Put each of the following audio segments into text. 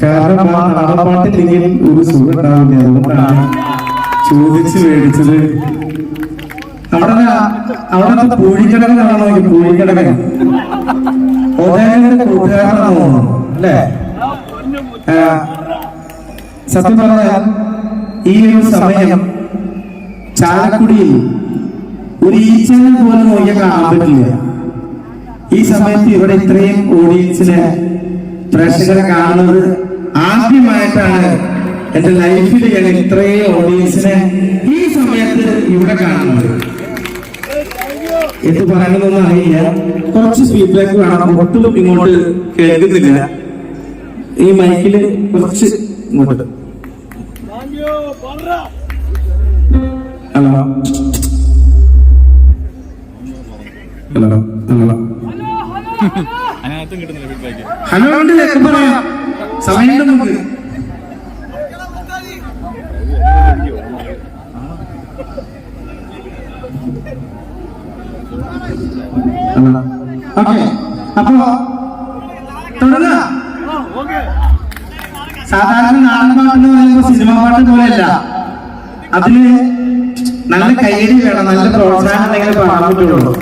കാരണം ആ നാടൻപാട്ടില്ലെങ്കിൽ ഒരു സുഖം ഉണ്ടാവില്ല. അതുകൊണ്ടാണ് ചോദിച്ചു മേടിച്ചത്. അവിടെ പൂഴിക്കടകൻ കാണാൻ നോക്കി. പൂഴിക്കടകൻ ഒതേന്റെ കൂട്ടുകാരനാണെന്ന് തോന്നുന്നു അല്ലേ? സത്യം പറഞ്ഞാൽ ഈ ഒരു സമയം ചാലക്കുടിയിൽ ഒരു ഈച്ചനെ പോലും നോക്കിയാൽ കാണാൻ പറ്റില്ല. ഈ സമയത്ത് ഇവിടെ ഇത്രയും ഓഡിയൻസിനെ, പ്രേക്ഷകരെ കാണുന്നത് ആദ്യമായിട്ടാണ് എന്റെ ലൈഫിൽ. ഞാൻ ഇത്രയും ഓഡിയൻസിനെ ഈ സമയത്ത് ഇവിടെ കാണുന്നത്. എന്ത് പറയണമെന്നൊന്നും അറിയില്ല. കുറച്ച് ഫീഡ്ബാക്ക് വേണം. ഒട്ടും ഇങ്ങോട്ട് കേൾക്കുന്നില്ല. ഈ മൈക്കില് കുറച്ച് ഇങ്ങോട്ട്. ഹലോ ഹലോ ഹലോ ഹലോ ഉണ്ട്. പറയാം, സമയം നമുക്ക്. ഓക്കെ, അപ്പോ തുടങ്ങാ. സാധാരണ നാടൻ പാട്ട് എന്ന് പറയുമ്പോൾ സിനിമ പാട്ട് പോലെയല്ല. അതിന് നല്ല കൈയടി വേണം, നല്ല പ്രോത്സാഹനം ഉണ്ടെങ്കിൽ പാടാൻ പറ്റുള്ളൂ.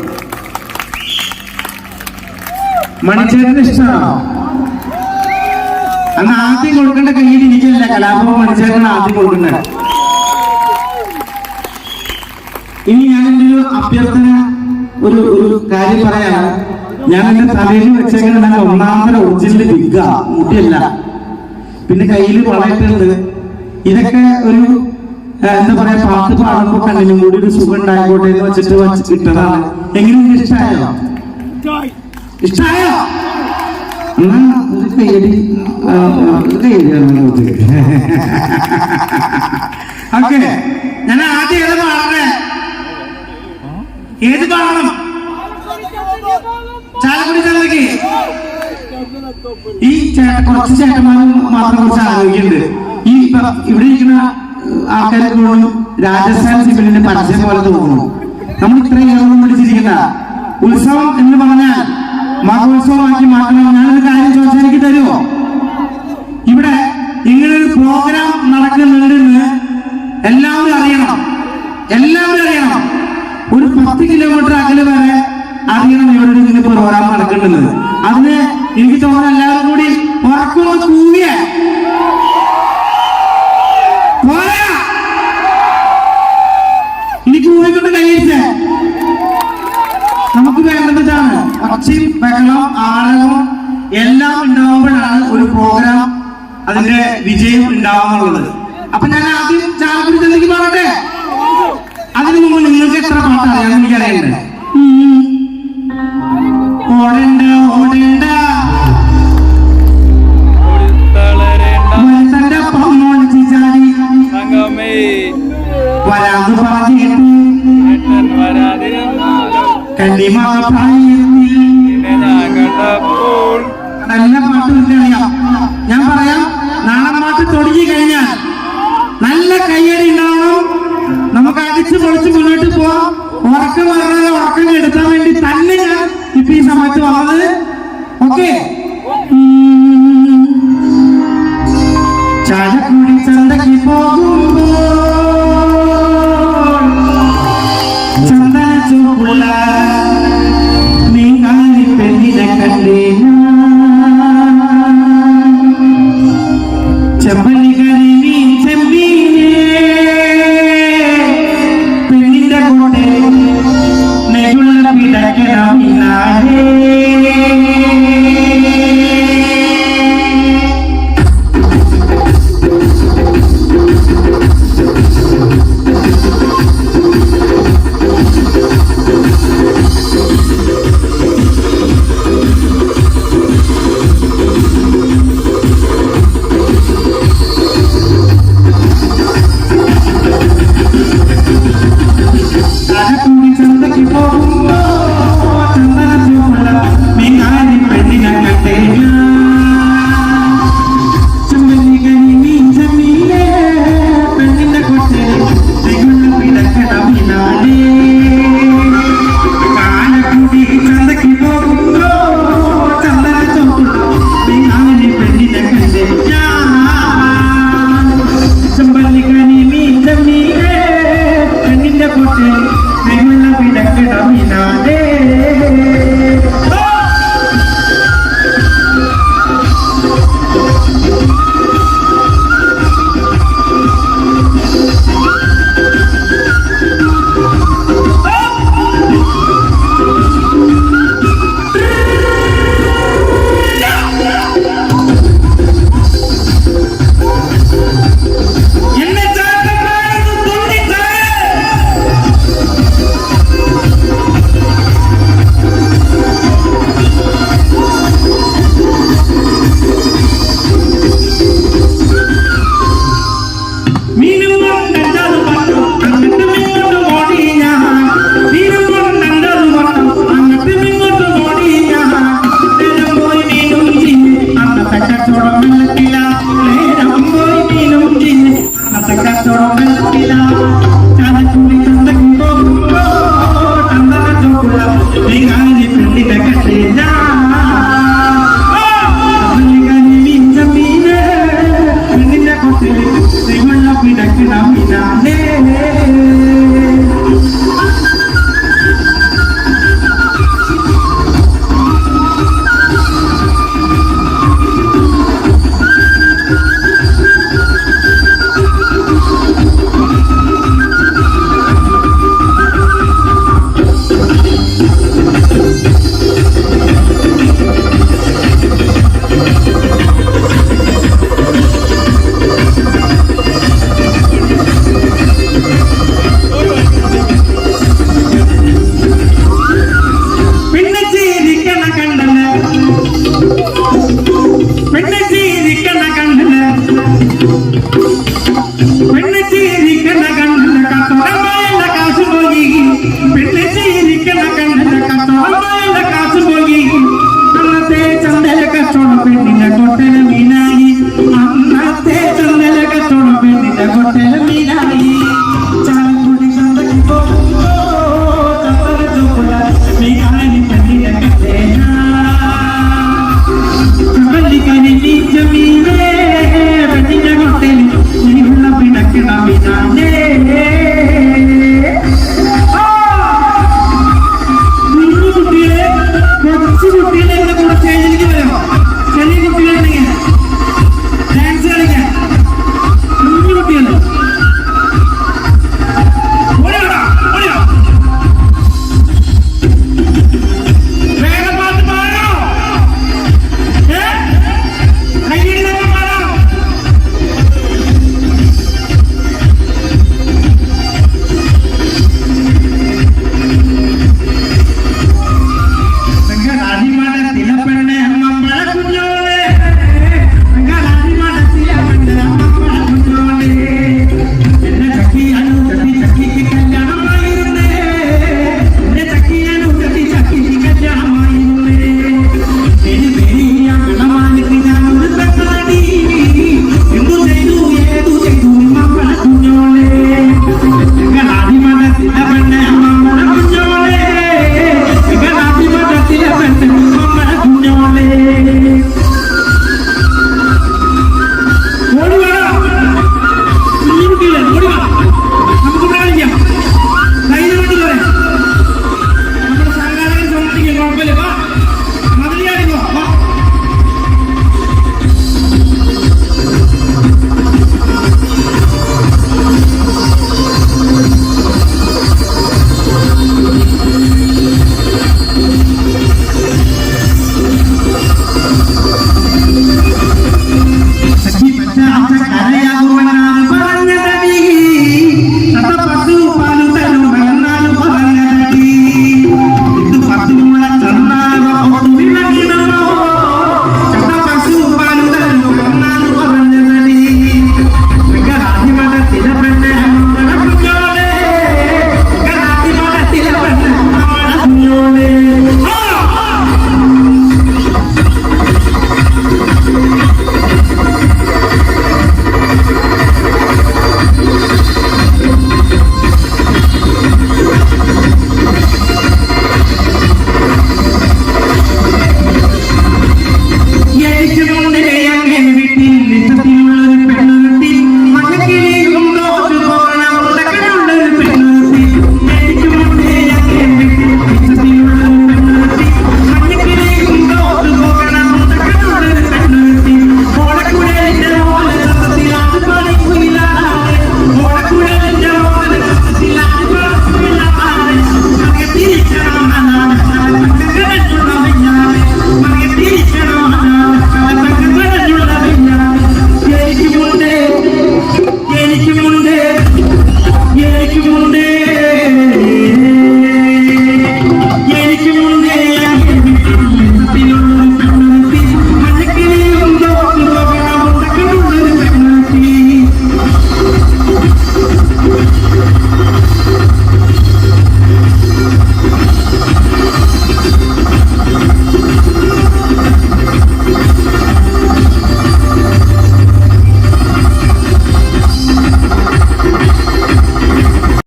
മണിച്ചേട്ടന് ഇഷ്ടമാണോ? അന്ന് ആദ്യം കൊടുക്കേണ്ട കൈയ്യിൽ ഇരിക്കില്ല. കലാഭവൻ മണിച്ചേട്ടൻ ആദ്യം കൊടുക്കേണ്ട. ഇനി ഞാൻ എന്റെ ഒരു അഭ്യർത്ഥന, ഒരു കാര്യം പറയാണ്. ഞാൻ എന്റെ തലയിൽ വെച്ചേക്കുന്ന ഒന്നാമത്തെ ഒറിജിനൽ ബിഗ്ഗ മുടിയല്ല, പിന്നെ കയ്യിൽ വളയിട്ടുണ്ട്. ഇതൊക്കെ ഒരു എന്താ പറയാ, പാട്ട് പാടുമ്പോ കണ്ണിനും കൂടി ഒരു സുഖം ഉണ്ടായിക്കോട്ടെ എന്ന് വെച്ചിട്ട് ഇട്ടതാണ്. എങ്ങനെയും ഇഷ്ടമായോ? ഇഷ്ടായോ? ഓക്കെ, ഞാൻ ആദ്യം ഏത് പാടണേ? ഏത് പാടണം? ചാലക്കുടി ചാലക്ക് ഈ കുറച്ച് ചേട്ടന്മാരും മാത്രം കുറച്ച് ആലോചിക്കുന്നുണ്ട്. ഈ ഇവിടെ ഇരിക്കുന്ന ആൾക്കാർക്ക് മുഴുവൻ രാജസ്ഥാൻ സിവിലിന്റെ പരസ്യം പോലെ തോന്നുന്നു. നമ്മൾ ഇത്രയും ഏതൊന്നും പിടിച്ചിരിക്കുന്ന ഉത്സവം എന്ന് പറഞ്ഞാൽ മഹോത്സവമാക്കി മാറ്റണം. ഞാനൊരു കാര്യം ചോദിച്ചാൽ എനിക്ക് തരുമോ? ഇവിടെ ഇങ്ങനൊരു പ്രോഗ്രാം നടക്കുന്നുണ്ടെന്ന് എല്ലാവരും അറിയണം. എല്ലാവരും അറിയണം. ഒരു 10 കിലോമീറ്റർ അകലെ വരെ അറിയണം ഇവിടെ ഇങ്ങനെ പ്രോഗ്രാം നടക്കുന്നുണ്ട്. അതിന് എനിക്ക് തോന്നുന്നു എല്ലാവരും കൂടി ഉറക്കുമെന്ന് കൂവിയ എനിക്ക് കൂവിക്കൊണ്ട് കഴിയിച്ചേ. നമുക്ക് വേണ്ടതാണ് ഒച്ചയും ബഹളവും ആഴവും എല്ലാം ഉണ്ടാവുമ്പോഴാണ് ഒരു പ്രോഗ്രാം അതിന്റെ വിജയം ഉണ്ടാവുന്നുള്ളത്. അപ്പൊ ഞാൻ ആദ്യം ചാലക്കുടി ചന്തയ്ക്ക് പാടട്ടെ. അതിനു മുമ്പ് നിങ്ങൾക്ക് എത്ര പാട്ട് അറിയാമെന്ന് എനിക്കറിയണ്ടേ? ഓടേണ്ട ഓടേണ്ട വരാന്ന് പറഞ്ഞിട്ട് കണ്ണിമാ നല്ല പാട്ട് അറിയാം. ഞാൻ പറയാം, നാടൻ പാട്ട് തുടങ്ങി കഴിഞ്ഞാൽ നല്ല കയ്യടി ഉണ്ടാവണം. നമുക്ക് അടിച്ചു പൊളിച്ച് മുന്നോട്ട് പോവാം. ഉറക്കം വരാതെ ഉറക്കം എടുക്കാൻ വേണ്ടി തന്നെ ഞാൻ ഇപ്പൊ ഈ സമയത്ത് വന്നത്. ഓക്കെ, ചാലക്കുടി ചന്തയ്ക്ക് പോകുമ്പോ ചന്ദന ചൂപ്പുള്ള നീങ്ങാനി പെണ്ണിനെ കണ്ടേ ചെമ്പനി കരി നീ ചെമ്പീനെ പെണ്ണിന്റെ കൂടെ നെയ്യുള്ള പിടക്കണം ഇന്നാലേ. കോട്ടെ വെങ്ങുന്ന പിടക്കിടമിനാതെ